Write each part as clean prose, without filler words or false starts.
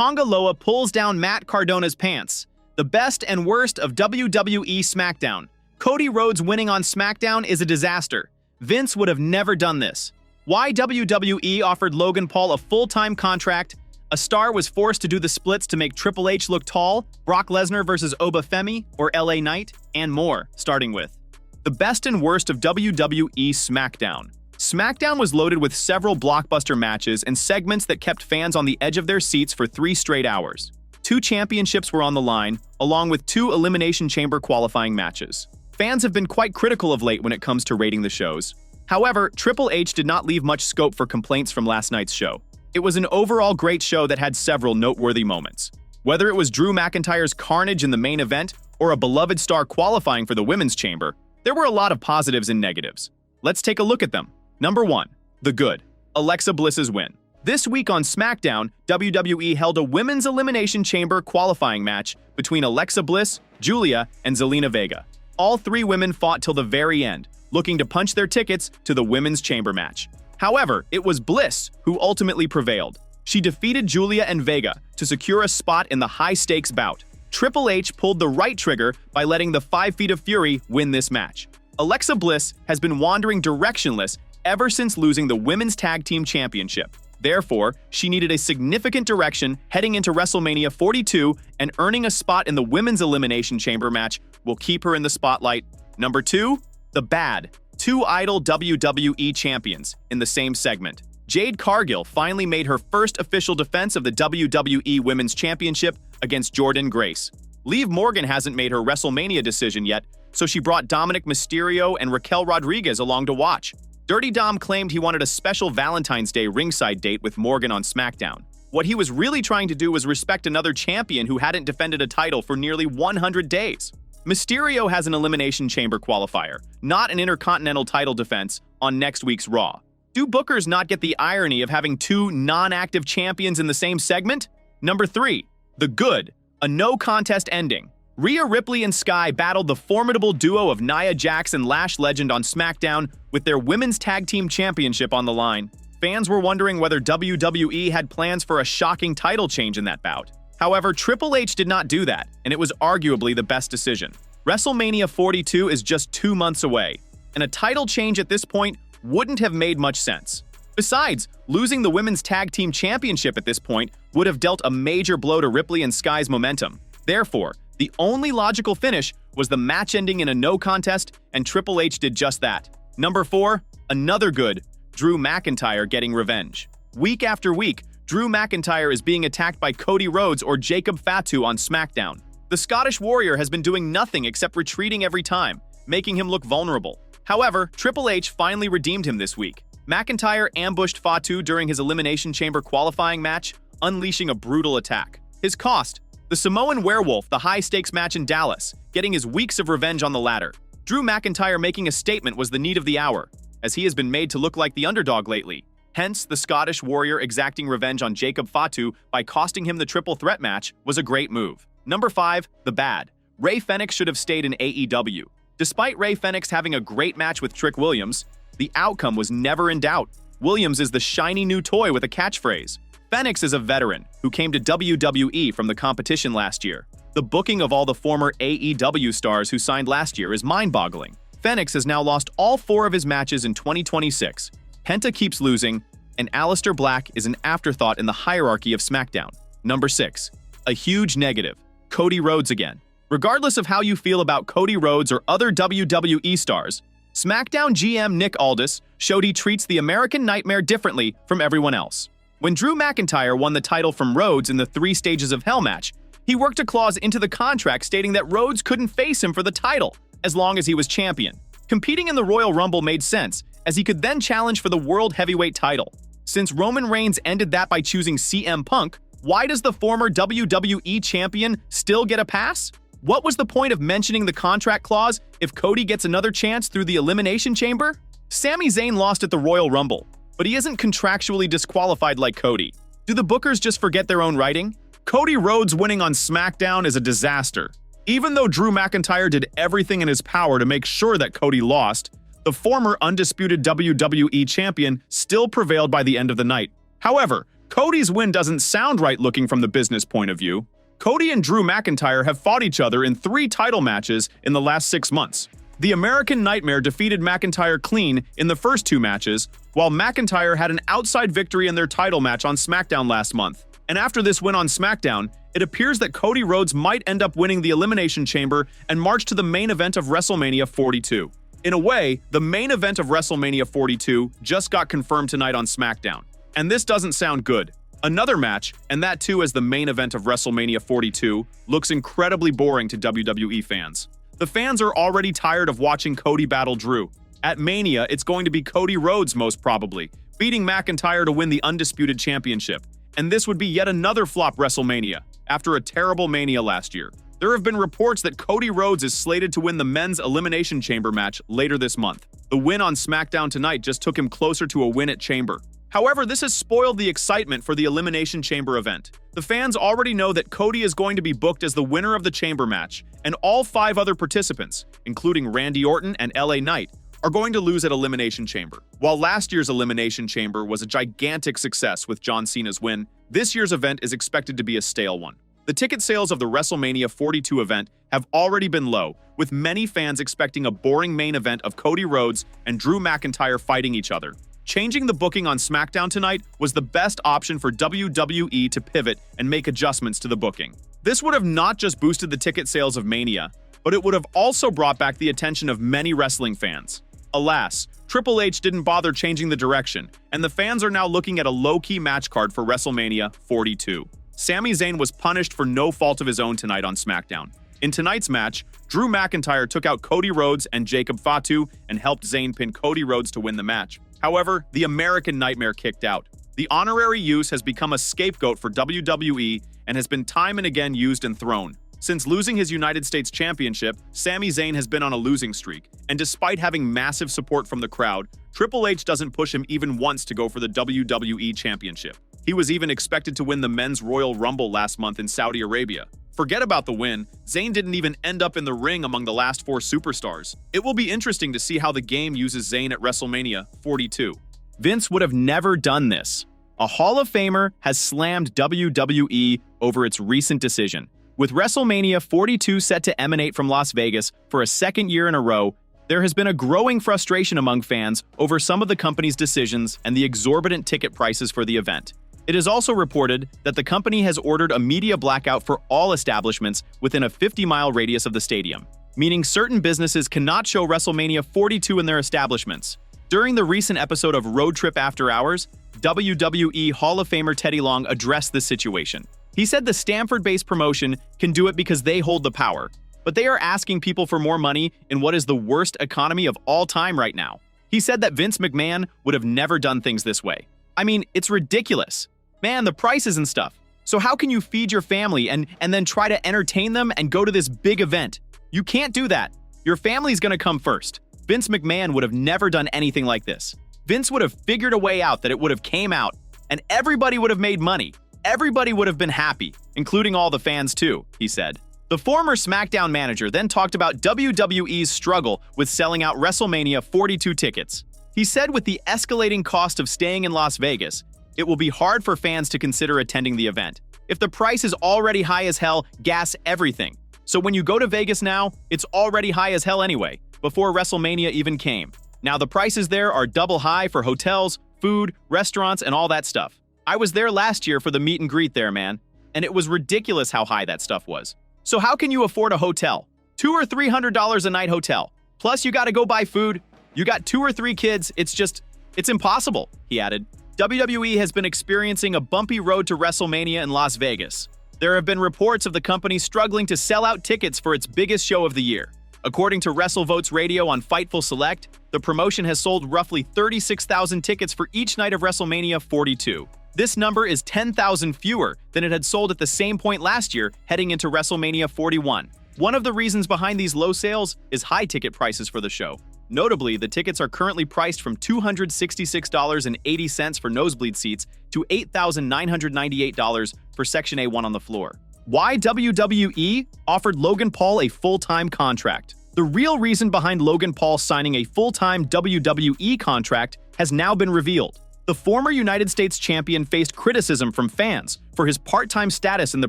Tonga Loa pulls down Matt Cardona's pants. The best and worst of WWE SmackDown. Cody Rhodes winning on SmackDown is a disaster. Vince would have never done this. Why WWE offered Logan Paul a full-time contract, a star was forced to do the splits to make Triple H look tall, Brock Lesnar versus Oba Femi or LA Knight, and more, starting with the best and worst of WWE SmackDown. SmackDown was loaded with several blockbuster matches and segments that kept fans on the edge of their seats for 3 straight hours. 2 championships were on the line, along with 2 Elimination Chamber qualifying matches. Fans have been quite critical of late when it comes to rating the shows. However, Triple H did not leave much scope for complaints from last night's show. It was an overall great show that had several noteworthy moments. Whether it was Drew McIntyre's carnage in the main event or a beloved star qualifying for the Women's Chamber, there were a lot of positives and negatives. Let's take a look at them. Number 1. The good. Alexa Bliss's win. This week on SmackDown, WWE held a Women's Elimination Chamber qualifying match between Alexa Bliss, Julia, and Zelina Vega. All 3 women fought till the very end, looking to punch their tickets to the Women's Chamber match. However, it was Bliss who ultimately prevailed. She defeated Julia and Vega to secure a spot in the high-stakes bout. Triple H pulled the right trigger by letting the 5 Feet of Fury win this match. Alexa Bliss has been wandering directionless ever since losing the Women's Tag Team Championship. Therefore, she needed a significant direction heading into WrestleMania 42, and earning a spot in the Women's Elimination Chamber match will keep her in the spotlight. Number 2. The bad. 2 idle WWE champions in the same segment. Jade Cargill finally made her first official defense of the WWE Women's Championship against Jordynne Grace. Liv Morgan hasn't made her WrestleMania decision yet, so she brought Dominic Mysterio and Raquel Rodriguez along to watch. Dirty Dom claimed he wanted a special Valentine's Day ringside date with Morgan on SmackDown. What he was really trying to do was respect another champion who hadn't defended a title for nearly 100 days. Mysterio has an Elimination Chamber qualifier, not an Intercontinental title defense, on next week's Raw. Do bookers not get the irony of having 2 non-active champions in the same segment? Number 3. The good. A no-contest ending. Rhea Ripley and Sky battled the formidable duo of Nia Jax and Lash Legend on SmackDown with their Women's Tag Team Championship on the line. Fans were wondering whether WWE had plans for a shocking title change in that bout. However, Triple H did not do that, and it was arguably the best decision. WrestleMania 42 is just 2 months away, and a title change at this point wouldn't have made much sense. Besides, losing the Women's Tag Team Championship at this point would have dealt a major blow to Ripley and Sky's momentum. Therefore, the only logical finish was the match ending in a no contest, and Triple H did just that. Number 4. Another good. Drew McIntyre getting revenge. Week after week, Drew McIntyre is being attacked by Cody Rhodes or Jacob Fatu on SmackDown. The Scottish Warrior has been doing nothing except retreating every time, making him look vulnerable. However, Triple H finally redeemed him this week. McIntyre ambushed Fatu during his Elimination Chamber qualifying match, unleashing a brutal attack. His cost: the Samoan Werewolf, the high-stakes match in Dallas, getting his weeks of revenge on the ladder. Drew McIntyre making a statement was the need of the hour, as he has been made to look like the underdog lately. Hence, the Scottish Warrior exacting revenge on Jacob Fatu by costing him the triple threat match was a great move. Number 5. The bad. Rey Fenix should have stayed in AEW. Despite Rey Fenix having a great match with Trick Williams, the outcome was never in doubt. Williams is the shiny new toy with a catchphrase. Fenix is a veteran who came to WWE from the competition last year. The booking of all the former AEW stars who signed last year is mind-boggling. Fenix has now lost all 4 of his matches in 2026. Penta keeps losing, and Aleister Black is an afterthought in the hierarchy of SmackDown. Number 6. A huge negative. Cody Rhodes again. Regardless of how you feel about Cody Rhodes or other WWE stars, SmackDown GM Nick Aldis showed he treats the American Nightmare differently from everyone else. When Drew McIntyre won the title from Rhodes in the 3 Stages of Hell match, he worked a clause into the contract stating that Rhodes couldn't face him for the title as long as he was champion. Competing in the Royal Rumble made sense, as he could then challenge for the World Heavyweight title. Since Roman Reigns ended that by choosing CM Punk, why does the former WWE champion still get a pass? What was the point of mentioning the contract clause if Cody gets another chance through the Elimination Chamber? Sami Zayn lost at the Royal Rumble, but he isn't contractually disqualified like Cody. Do the bookers just forget their own writing? Cody Rhodes winning on SmackDown is a disaster. Even though Drew McIntyre did everything in his power to make sure that Cody lost, the former undisputed WWE champion still prevailed by the end of the night. However, Cody's win doesn't sound right looking from the business point of view. Cody and Drew McIntyre have fought each other in 3 title matches in the last 6 months. The American Nightmare defeated McIntyre clean in the first 2 matches, while McIntyre had an outside victory in their title match on SmackDown last month. And after this win on SmackDown, it appears that Cody Rhodes might end up winning the Elimination Chamber and march to the main event of WrestleMania 42. In a way, the main event of WrestleMania 42 just got confirmed tonight on SmackDown. And this doesn't sound good. Another match, and that too as the main event of WrestleMania 42, looks incredibly boring to WWE fans. The fans are already tired of watching Cody battle Drew. At Mania, it's going to be Cody Rhodes most probably, beating McIntyre to win the Undisputed Championship. And this would be yet another flop WrestleMania, after a terrible Mania last year. There have been reports that Cody Rhodes is slated to win the men's Elimination Chamber match later this month. The win on SmackDown tonight just took him closer to a win at Chamber. However, this has spoiled the excitement for the Elimination Chamber event. The fans already know that Cody is going to be booked as the winner of the Chamber match, and all 5 other participants, including Randy Orton and LA Knight, are going to lose at Elimination Chamber. While last year's Elimination Chamber was a gigantic success with John Cena's win, this year's event is expected to be a stale one. The ticket sales of the WrestleMania 42 event have already been low, with many fans expecting a boring main event of Cody Rhodes and Drew McIntyre fighting each other. Changing the booking on SmackDown tonight was the best option for WWE to pivot and make adjustments to the booking. This would have not just boosted the ticket sales of Mania, but it would have also brought back the attention of many wrestling fans. Alas, Triple H didn't bother changing the direction, and the fans are now looking at a low-key match card for WrestleMania 42. Sami Zayn was punished for no fault of his own tonight on SmackDown. In tonight's match, Drew McIntyre took out Cody Rhodes and Jacob Fatu and helped Zayn pin Cody Rhodes to win the match. However, the American Nightmare kicked out. The honorary use has become a scapegoat for WWE and has been time and again used and thrown. Since losing his United States Championship, Sami Zayn has been on a losing streak, and despite having massive support from the crowd, Triple H doesn't push him even once to go for the WWE Championship. He was even expected to win the Men's Royal Rumble last month in Saudi Arabia. Forget about the win, Zayn didn't even end up in the ring among the last 4 superstars. It will be interesting to see how the game uses Zayn at WrestleMania 42. Vince would have never done this. A Hall of Famer has slammed WWE over its recent decision. With WrestleMania 42 set to emanate from Las Vegas for a 2nd year in a row, there has been a growing frustration among fans over some of the company's decisions and the exorbitant ticket prices for the event. It is also reported that the company has ordered a media blackout for all establishments within a 50-mile radius of the stadium, meaning certain businesses cannot show WrestleMania 42 in their establishments. During the recent episode of Road Trip After Hours, WWE Hall of Famer Teddy Long addressed this situation. He said the Stamford-based promotion can do it because they hold the power, but they are asking people for more money in what is the worst economy of all time right now. He said that Vince McMahon would have never done things this way. I mean, it's ridiculous. Man, the prices and stuff. So how can you feed your family and then try to entertain them and go to this big event? You can't do that. Your family's gonna come first. Vince McMahon would have never done anything like this. Vince would have figured a way out that it would have came out, and everybody would have made money. Everybody would have been happy, including all the fans too, he said. The former SmackDown manager then talked about WWE's struggle with selling out WrestleMania 42 tickets. He said with the escalating cost of staying in Las Vegas, it will be hard for fans to consider attending the event. If the price is already high as hell, gas everything. So when you go to Vegas now, it's already high as hell anyway, before WrestleMania even came. Now the prices there are double high for hotels, food, restaurants, and all that stuff. I was there last year for the meet and greet there, man, and it was ridiculous how high that stuff was. So how can you afford a hotel? $200 or $300 a night hotel. Plus you gotta go buy food. You got 2 or 3 kids, it's impossible, he added. WWE has been experiencing a bumpy road to WrestleMania in Las Vegas. There have been reports of the company struggling to sell out tickets for its biggest show of the year. According to WrestleVotes Radio on Fightful Select, the promotion has sold roughly 36,000 tickets for each night of WrestleMania 42. This number is 10,000 fewer than it had sold at the same point last year heading into WrestleMania 41. One of the reasons behind these low sales is high ticket prices for the show. Notably, the tickets are currently priced from $266.80 for nosebleed seats to $8,998 for Section A1 on the floor. Why WWE offered Logan Paul a full-time contract? The real reason behind Logan Paul signing a full-time WWE contract has now been revealed. The former United States champion faced criticism from fans for his part-time status in the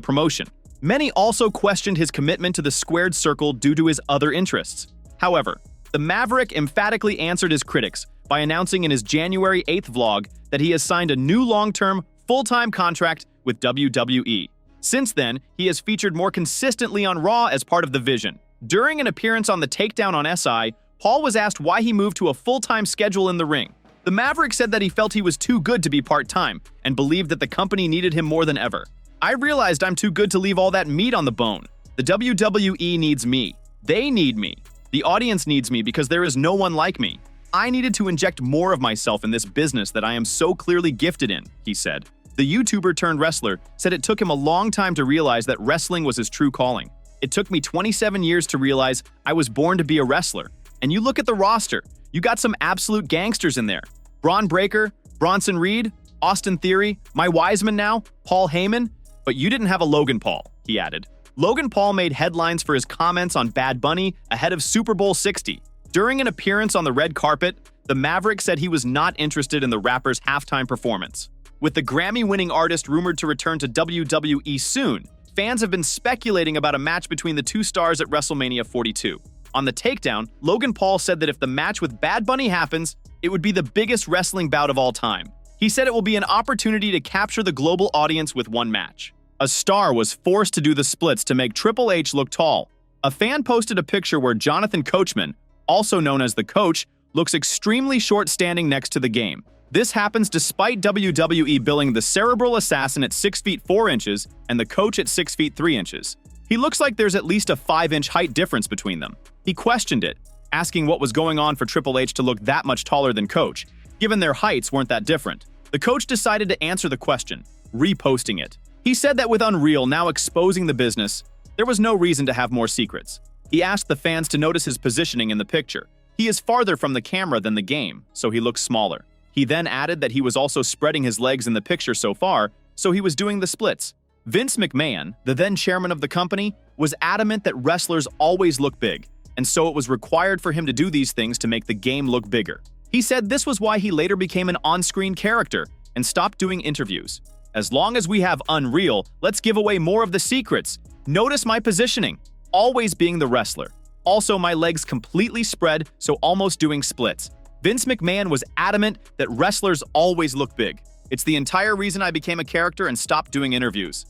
promotion. Many also questioned his commitment to the squared circle due to his other interests. However, the Maverick emphatically answered his critics by announcing in his January 8th vlog that he has signed a new long-term, full-time contract with WWE. Since then, he has featured more consistently on Raw as part of the Vision. During an appearance on the Takedown on SI, Paul was asked why he moved to a full-time schedule in the ring. The Maverick said that he felt he was too good to be part-time and believed that the company needed him more than ever. I realized I'm too good to leave all that meat on the bone. The WWE needs me. They need me. The audience needs me because there is no one like me. I needed to inject more of myself in this business that I am so clearly gifted in, he said. The YouTuber turned wrestler said it took him a long time to realize that wrestling was his true calling. It took me 27 years to realize I was born to be a wrestler. And you look at the roster, you got some absolute gangsters in there. Braun Breaker, Bronson Reed, Austin Theory, my Wiseman now, Paul Heyman, but you didn't have a Logan Paul, he added. Logan Paul made headlines for his comments on Bad Bunny ahead of Super Bowl 60. During an appearance on the red carpet, the Maverick said he was not interested in the rapper's halftime performance. With the Grammy-winning artist rumored to return to WWE soon, fans have been speculating about a match between the two stars at WrestleMania 42. On the Takedown, Logan Paul said that if the match with Bad Bunny happens, it would be the biggest wrestling bout of all time. He said it will be an opportunity to capture the global audience with one match. A star was forced to do the splits to make Triple H look tall. A fan posted a picture where Jonathan Coachman, also known as the Coach, looks extremely short standing next to the Game. This happens despite WWE billing the Cerebral Assassin at 6 feet 4 inches and the Coach at 6 feet 3 inches. He looks like there's at least a 5-inch height difference between them. He questioned it, asking what was going on for Triple H to look that much taller than Coach, given their heights weren't that different. The Coach decided to answer the question, reposting it. He said that with Unreal now exposing the business, there was no reason to have more secrets. He asked the fans to notice his positioning in the picture. He is farther from the camera than the Game, so he looks smaller. He then added that he was also spreading his legs in the picture so far, so he was doing the splits. Vince McMahon, the then chairman of the company, was adamant that wrestlers always look big, and so it was required for him to do these things to make the Game look bigger. He said this was why he later became an on-screen character and stopped doing interviews. As long as we have Unreal, let's give away more of the secrets. Notice my positioning, always being the wrestler. Also, my legs completely spread, so almost doing splits. Vince McMahon was adamant that wrestlers always look big. It's the entire reason I became a character and stopped doing interviews.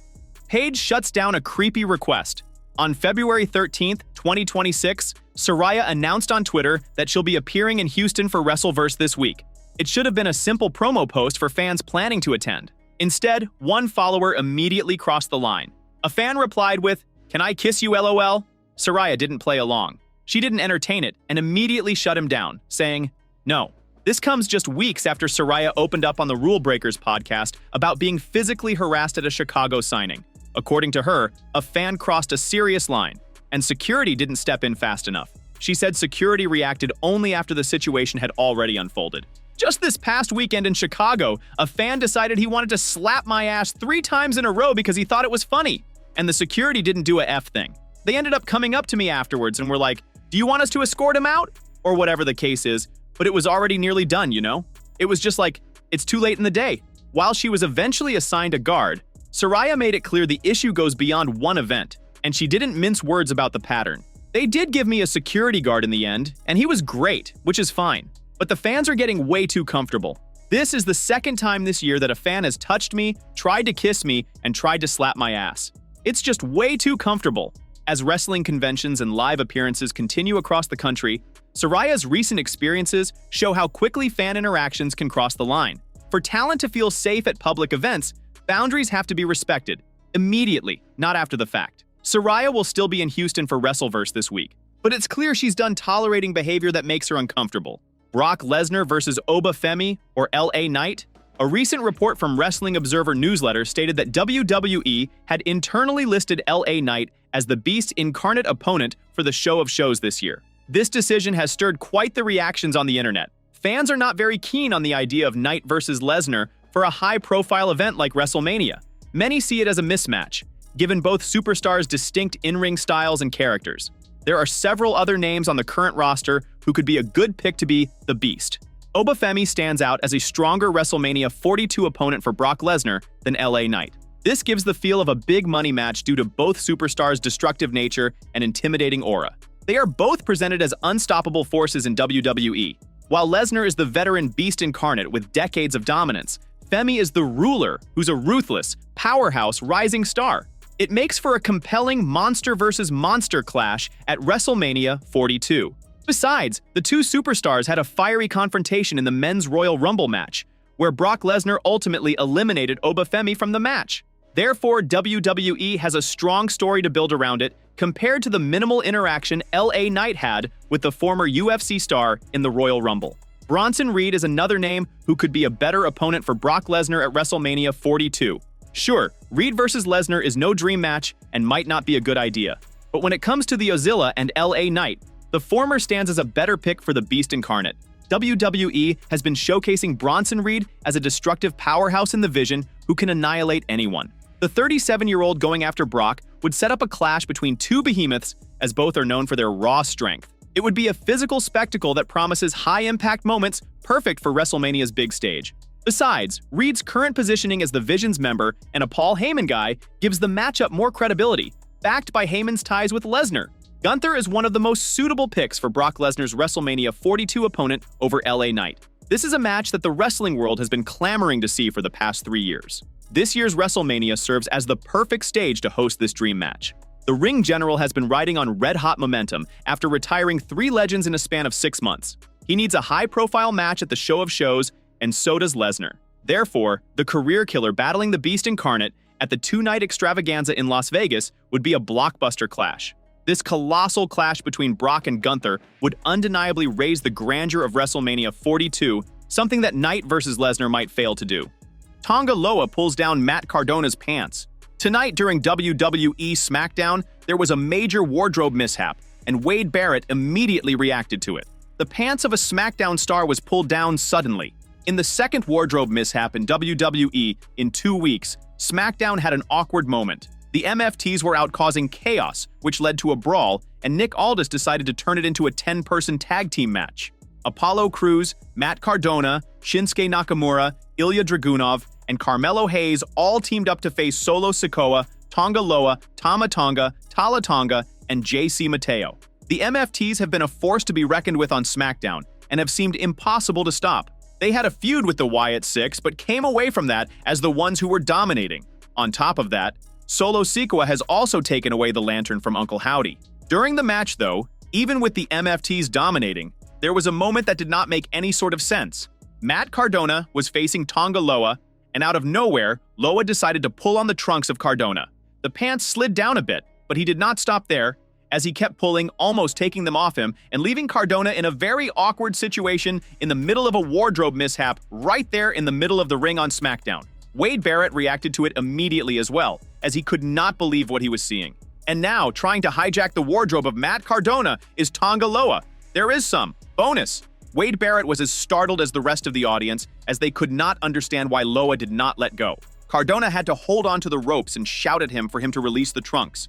Paige shuts down a creepy request. On February 13th, 2026, Saraya announced on Twitter that she'll be appearing in Houston for WrestleVerse this week. It should have been a simple promo post for fans planning to attend. Instead, one follower immediately crossed the line. A fan replied with, "Can I kiss you, LOL?" Saraya didn't play along. She didn't entertain it and immediately shut him down, saying, "No." This comes just weeks after Saraya opened up on the Rule Breakers podcast about being physically harassed at a Chicago signing. According to her, a fan crossed a serious line, and security didn't step in fast enough. She said security reacted only after the situation had already unfolded. Just this past weekend in Chicago, a fan decided he wanted to slap my ass 3 times in a row because he thought it was funny, and the security didn't do a F thing. They ended up coming up to me afterwards and were like, "Do you want us to escort him out?" Or whatever the case is, but it was already nearly done, you know? It was just like, it's too late in the day. While she was eventually assigned a guard, Saraya made it clear the issue goes beyond one event, and she didn't mince words about the pattern. They did give me a security guard in the end, and he was great, which is fine. But the fans are getting way too comfortable. This is the second time this year that a fan has touched me, tried to kiss me, and tried to slap my ass. It's just way too comfortable. As wrestling conventions and live appearances continue across the country, Saraya's recent experiences show how quickly fan interactions can cross the line. For talent to feel safe at public events, boundaries have to be respected, immediately, not after the fact. Saraya will still be in Houston for WrestleVerse this week, but it's clear she's done tolerating behavior that makes her uncomfortable. Brock Lesnar versus Oba Femi, or LA Knight? A recent report from Wrestling Observer newsletter stated that WWE had internally listed LA Knight as the Beast's incarnate opponent for the show of shows this year. This decision has stirred quite the reactions on the internet. Fans are not very keen on the idea of Knight versus Lesnar for a high-profile event like WrestleMania. Many see it as a mismatch, given both superstars' distinct in-ring styles and characters. There are several other names on the current roster who could be a good pick to be the Beast. Oba Femi stands out as a stronger WrestleMania 42 opponent for Brock Lesnar than LA Knight. This gives the feel of a big money match due to both superstars' destructive nature and intimidating aura. They are both presented as unstoppable forces in WWE. While Lesnar is the veteran beast incarnate with decades of dominance, Femi is the ruler who's a ruthless, powerhouse rising star. It makes for a compelling monster versus monster clash at WrestleMania 42. Besides, the two superstars had a fiery confrontation in the Men's Royal Rumble match, where Brock Lesnar ultimately eliminated Oba Femi from the match. Therefore, WWE has a strong story to build around it compared to the minimal interaction LA Knight had with the former UFC star in the Royal Rumble. Bronson Reed is another name who could be a better opponent for Brock Lesnar at WrestleMania 42. Sure, Reed versus Lesnar is no dream match and might not be a good idea. But when it comes to the Ozilla and LA Knight, the former stands as a better pick for the Beast Incarnate. WWE has been showcasing Bronson Reed as a destructive powerhouse in the Vision who can annihilate anyone. The 37-year-old going after Brock would set up a clash between two behemoths, as both are known for their raw strength. It would be a physical spectacle that promises high-impact moments perfect for WrestleMania's big stage. Besides, Reed's current positioning as the Vision's member and a Paul Heyman guy gives the matchup more credibility, backed by Heyman's ties with Lesnar. Gunther is one of the most suitable picks for Brock Lesnar's WrestleMania 42 opponent over LA Knight. This is a match that the wrestling world has been clamoring to see for the past 3 years. This year's WrestleMania serves as the perfect stage to host this dream match. The ring general has been riding on red-hot momentum after retiring 3 legends in a span of 6 months. He needs a high-profile match at the show of shows, and so does Lesnar. Therefore, the career killer battling the Beast Incarnate at the 2-night extravaganza in Las Vegas would be a blockbuster clash. This colossal clash between Brock and Gunther would undeniably raise the grandeur of WrestleMania 42, something that Knight versus Lesnar might fail to do. Tonga Loa pulls down Matt Cardona's pants. Tonight during WWE SmackDown, there was a major wardrobe mishap, and Wade Barrett immediately reacted to it. The pants of a SmackDown star was pulled down suddenly. In the second wardrobe mishap in WWE in 2 weeks, SmackDown had an awkward moment. The MFTs were out causing chaos, which led to a brawl, and Nick Aldis decided to turn it into a 10-person tag team match. Apollo Crews, Matt Cardona, Shinsuke Nakamura, Ilya Dragunov, and Carmelo Hayes all teamed up to face Solo Sikoa, Tonga Loa, Tama Tonga, Tala Tonga, and JC Mateo. The MFTs have been a force to be reckoned with on SmackDown and have seemed impossible to stop. They had a feud with the Wyatt Six, but came away from that as the ones who were dominating. On top of that, Solo Sikoa has also taken away the lantern from Uncle Howdy. During the match, though, even with the MFTs dominating, there was a moment that did not make any sort of sense. Matt Cardona was facing Tonga Loa, and out of nowhere, Loa decided to pull on the trunks of Cardona. The pants slid down a bit, but he did not stop there, as he kept pulling, almost taking them off him, and leaving Cardona in a very awkward situation in the middle of a wardrobe mishap right there in the middle of the ring on SmackDown. Wade Barrett reacted to it immediately as well, as he could not believe what he was seeing. And now, trying to hijack the wardrobe of Matt Cardona is Tonga Loa. There is some. Bonus. Wade Barrett was as startled as the rest of the audience, as they could not understand why Loa did not let go. Cardona had to hold on to the ropes and shout at him for him to release the trunks.